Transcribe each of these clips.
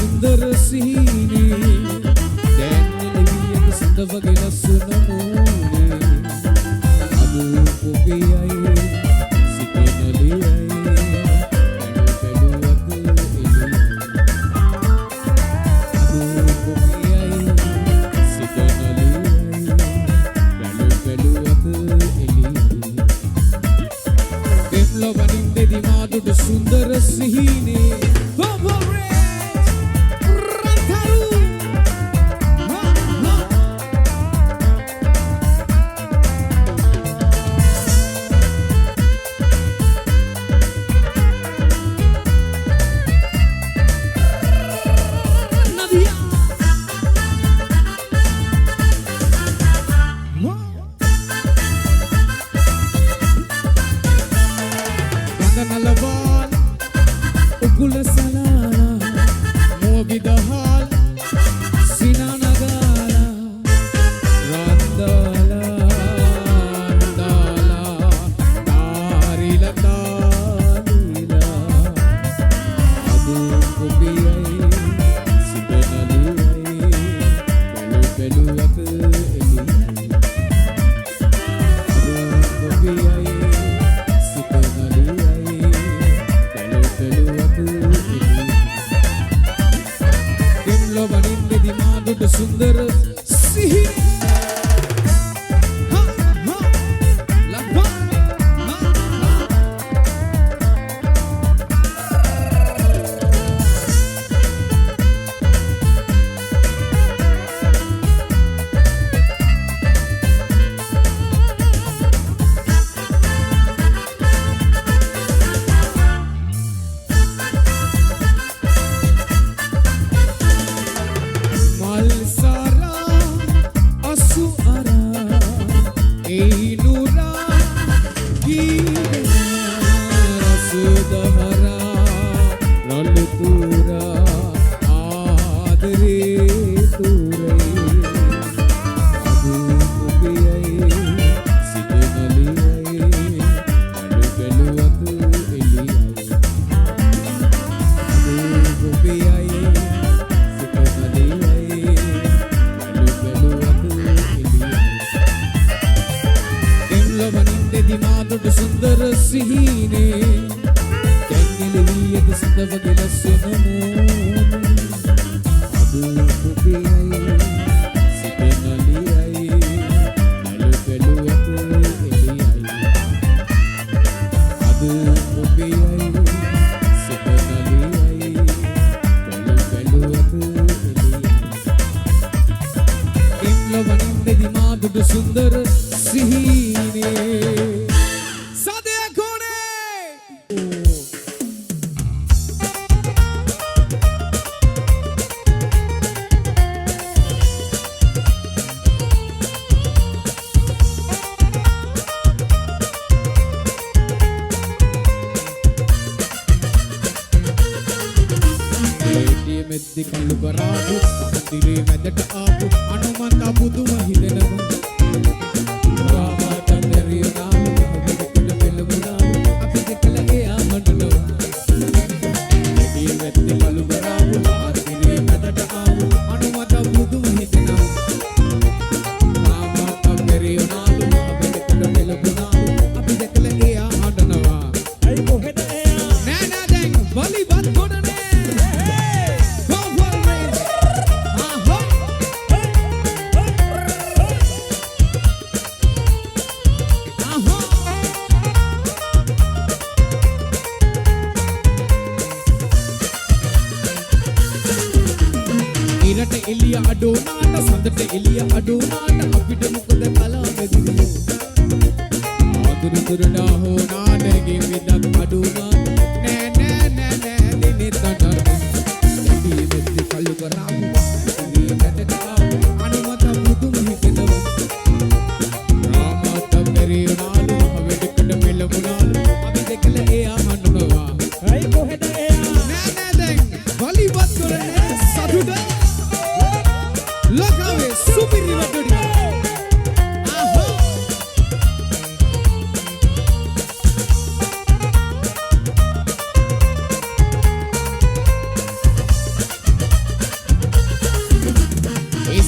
සුන්දර සිහිනේ දැන් එළියක සඳ වගේ ලස්සන මූණේ අදු ඔබේයි සිතනලියයි සුන්දර සිහිනේ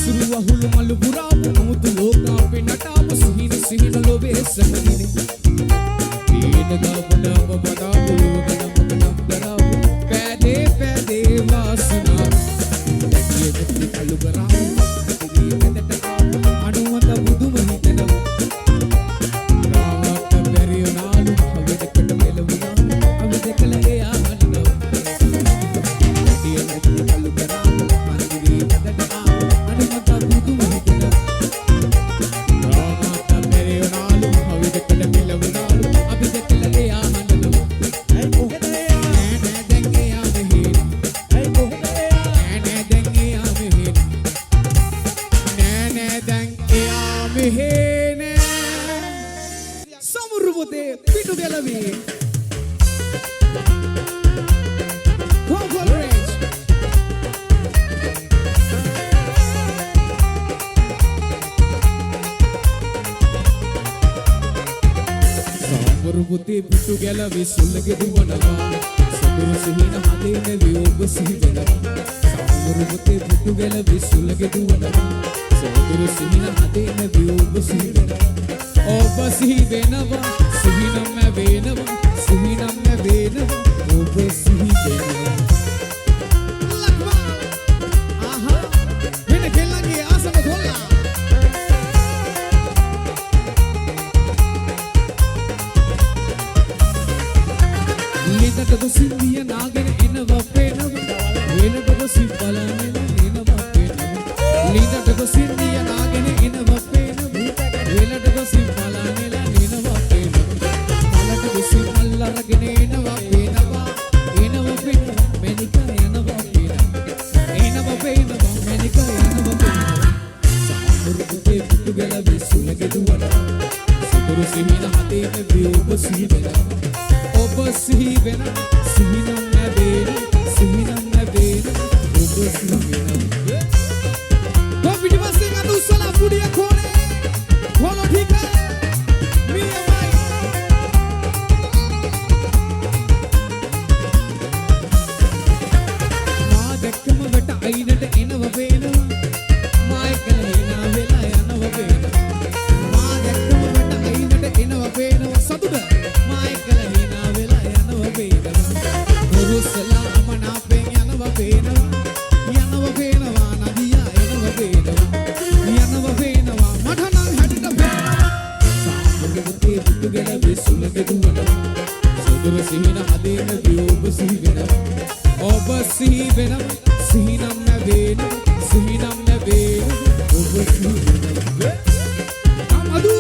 අසුරු වහුළු මලු පුරාපු මුතු ලෝකාපේ නටාපු සිහින සිහින ලෝභයේ සමදිනේ ඊට ගබඩව බදාපු ගනම කරාපු පැදේ පැදේ වාසනා දැකිය මුතු කළු කරාපු ඉතිරි වෙදට අනුමත බුදුම හිතනවා රාමත බැරියනාලු අවදකට මෙලවුණා අවදකල එයා හනිනවා දැකිය මුතු කළු කරාපු ඉතිරි වෙදට අනුමත බුදුම හිතනවා රාමත බැරියනාලු අවදකට මෙලවුණා අවදකල එයා හනිනවා ඇයි කොහෙද එයා නෑ දැන් එයා මෙහෙ ඇයි කොහෙද එයා නෑ දැන් එයා මෙහෙ නෑ දැන් එයා මෙහෙ සමුරුපතේ පිටු ගැලවි සමුරුපතේ පිටු ගැලවි සුල්ලගේ දුවනවා සතුරු සිහින හදේ නැවි ඔබ සිහි වෙනවා සමුරුපතේ පිටු ගැලවි සුල්ලගේ දුවනවා සතුරු සිහින හදේ නැවි ඔබ සිහි වෙනවා ඔබ සිහි වෙනවා සිහිනම් වෙනවා සිහිනම් වෙනවා ඔබ සිහි වෙනවා ලක්මා ආහා වෙන කෙල්ලන්ගේ ආසම කොල්ලා ලිතට දුසින්දිය නාගෙන එනවා පේනවා වෙනට දුසි බලන්නේ එනවා පේනවා ලිතට දුසින්දිය නාගෙන එනවා පේනවා වෙනට දුසි බලන්නේ එනවා පේනවා මලට දුසි අල්ලරගෙන එනවා පේනවා එනවා පේනවා මෙනික එනවා පේනවා මෙනික එනවා පේනවා සාමුරුපතේ පුතු ගැලවි සුලගේ දුවනවා සතුරු සිහින හදේ නැවි ඔබ සිහි වෙනවා ඔබ සිහි වෙනවා සිහිනම් නැවේනවා සිහිනම් නැවේනවා ඔබ සිහි වෙනවා කොපිටි වස්සේ අඳු සලා පුඩිය කොනේ කොලෝ ටික මියමයි මා දැක්කම වට අයිනට එනව වේනවා මායි කලේනා වෙලා යනව වේනවා මා දැක්කම වට අයිනට එනව වේනවා සතුට මායි කලේනා වෙලා යනව වේනවා රුසලා මනාපෙන් යනව වේනවා නදියා එනව වේනවා මට නම් හැටිට වේනවා සාමුරුපතේ පුතු ගැලවි සුලගේ දුවනවා සොදුරු සිහින හදේ නැවි ඔබ සිහි වෙනවා ඔබ සිහි වෙනවා සිහිනම් නැවේනවා සිහිනම් නැවේනවා ඔබ සිහි වෙනවා අමදු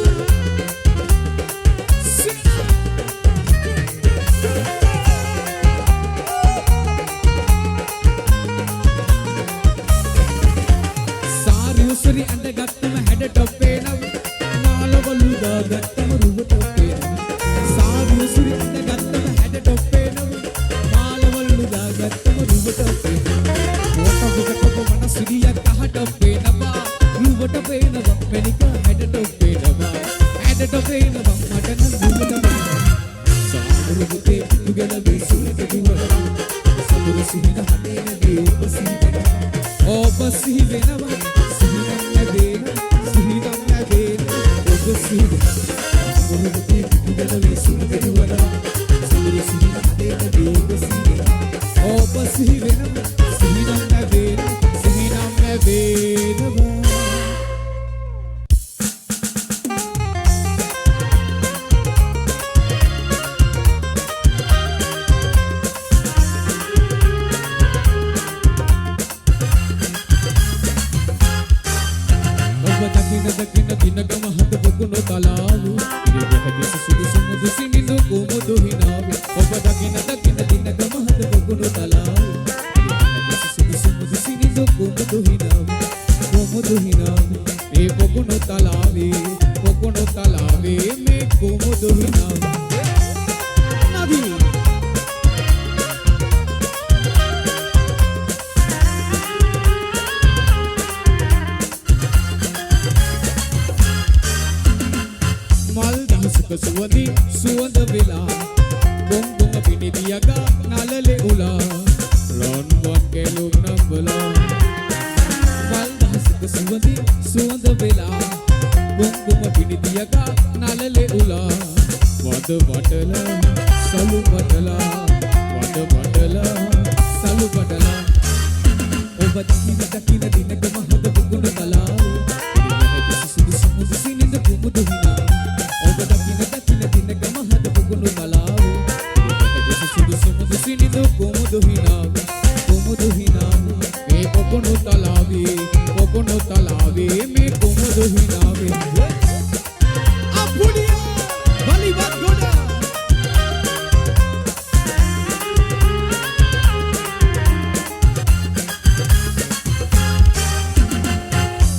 සාරියුසරි ඇඳ ගත්තම හැඩට පේනවා නාලවලු දාගත්තම රුවට පේනවා සාරියුසරි ඇඳ ගත්තම හැඩට පේනවා නාලවලු දාගත්තම රුවට පේනවා ඔටබුකට මන සිරියක් අහට පේනවා රුවට පේනවා මෙනික හැඩට පේනවා මට නම් රුවට පේනවා සාමුරුපතේ පුතු ගැලවි සුලගේ දුවනවා සතුරු සිහින හදේ නැවි ඔබ සිහි වෙනවා ඔබ සිහි වෙනවා සිහිනම් නැවේනවා ඔබ සිහි වෙනවා සාමුරුපතේ පුතු ගැලවි සුලගේ දුවනවා සතුරු සිහින හදේ නැවි ඔබ සිහි වෙනවා ඔබ සිහි වෙනවා සිහිනම් නැවේනවා දකින දිනකම හද බොකුණු තලාවු ඉරෙහි සුසුදු සුමුදු සිනිඳු කුමුදු හිනාවි ඔබ දකින දිනකම හද බොකුණු තලාවු ඉරෙහි සුසුදු සුමුදු සිනිඳු කුමුදු හිනාවි මේ බොකුණු තලාවේ මේ කුමුදු හිනාවි නබි සුවඳි සුවඳ වෙලා බොංගොංග පිනිදියගා නලලේ උලා රොන් වන් කෙලුම් නම්බලා වල් දහසක සුවඳ ඔබ දකින දකින දිනකම හද බුගුණ තලාවේ ඉරිවැහි සුදු සුමුදු සිනිඳ කුමුදු හිනා ඔබ දකින දකින දිනකම හද බුගුණ තලාවේ ඉරිවැහි සුදු සුමුදු සිනිඳ කුමුදු හිනා මේ බුගුණ තලාවේ මේ කුමුදු හිනාවේ අපුඩියා වලිවත් ගොඩ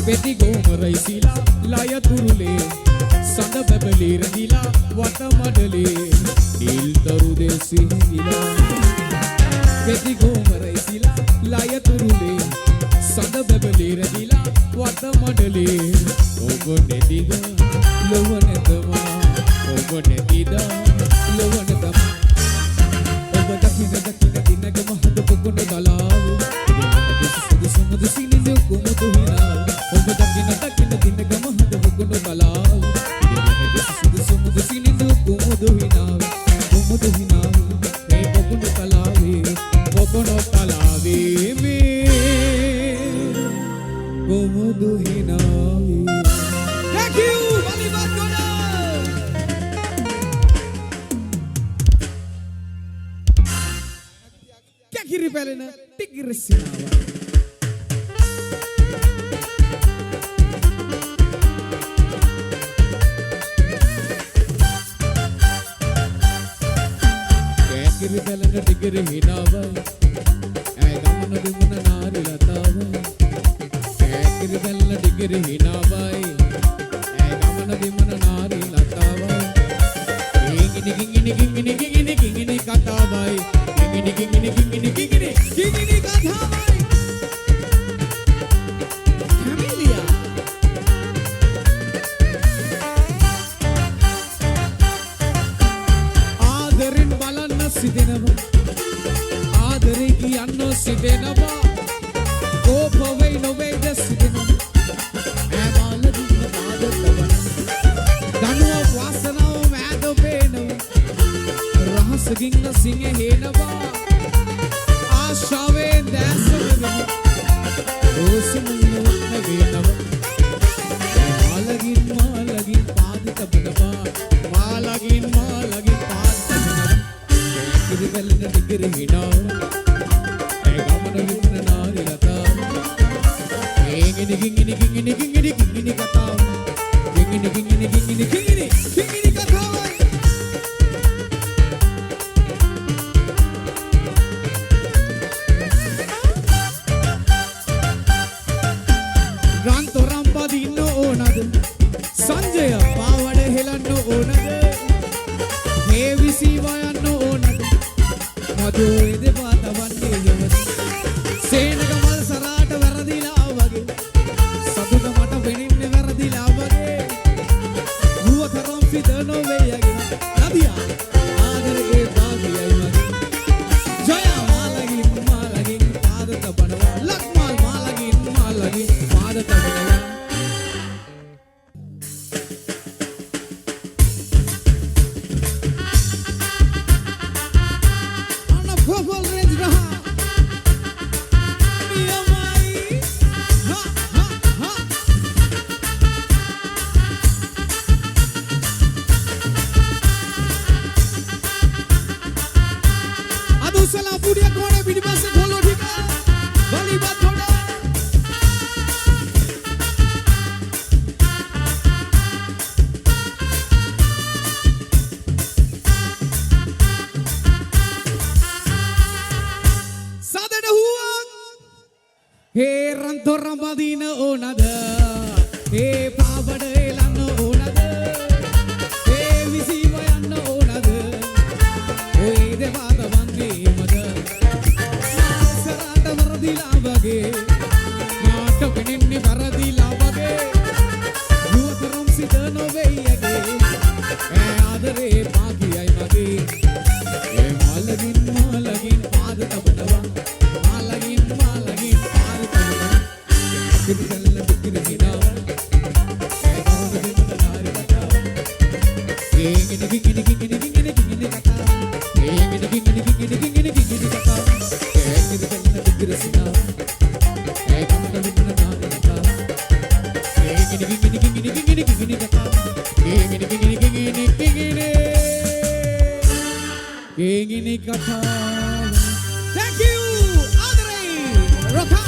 පෙති ගෝමරයි සිලා ලය තුරුලේ සඳ බබලී රඳිලා වට මඩලේ නිල් දරු දෙසිහිලා පෙති ගෝමරයි සිලා ලය තුරුලේ සඳ බබලී රඳිලා වට මඩලේ ඔබ නැතිද ලොව නැතමා ඔබ නැතිද ලොව නැතමා ඔබ දකින දකින දිනක මහද පොකුණ දලාව සුදු සුමුදු සිනිඳ කුමුදු හිනා ඔබ දකින දකින දිනක මහද පොකුණ දලාව සුදු සුමුදු සිනිඳ කුමුදු හිනා මේ පොකුණ දලාවේ මේ කුමුදු හිනාවේ thank you වලිවත් ගොඩ කැකිරි පැලෙන ටිකිරි සිනාව කැකිරි පැලෙන ටිකිරි හිනාව ඇය ගමන දුමන නාරි ලතාව කැකිරි පැලෙන ටිකිරි හිනාවයි ඇය ගමන දුමන නාරි ලතාවයි කිංගිනි කතාවයි කිංගිනි කතාවයි කැමිලියා ආදරෙන් බලන්න සිදෙනවා ආදරේ කියන්න සිදෙනවා කෝප වෙයි නොවේද සිදෙනවා ඈමාලදින පාදතවන දනුව වාසනාව මෑද පේනවා රහසකින් සිංහ හේනවා ආශාවෙන් දැසවෙනවා රෝසමුන්නොත් නැගෙනවා මාලගින් පාද තබනවා මාලගින් පාද තබනවා කිරි වෙලන ටිකිරි හිනා ඒ ගමන විමන නාරි ලතා කිංගිනි කතාව කිංගිනි කතාව රන්තොරම් බදින්න ඕනද සංජය පාවඩ හෙලන්න ඕනද මේ විසීව යන්න ඕනද මදු එදපා තවන්නේ යවද සේනක මල් සරාට වැරදිලා වගේ සතුට මට වෙනින්න වැරදිලා වගේ නුවතරම් සිත නොවේ යගෙන නදියා ආදරේ භාගයයි මගේ ජය මාලගින් පාද තබනවා ලක්මාල් මාලගින් පාද තබනවා on a purple range raha miyamai ha adusala pudiya kone pidipasse kholo thika walibat thoda Hey rantoram badina onada hey paavada elanna onada hey visiva yanna onada oy devada vanne mada sarata varadila wage naata peninni varadila wage yuwataram sida noveyage hey adare paagiyai mage hey malagin paada tabanawa malagin gigini kata. Gigini kata. Thank you, Andre. Rotha.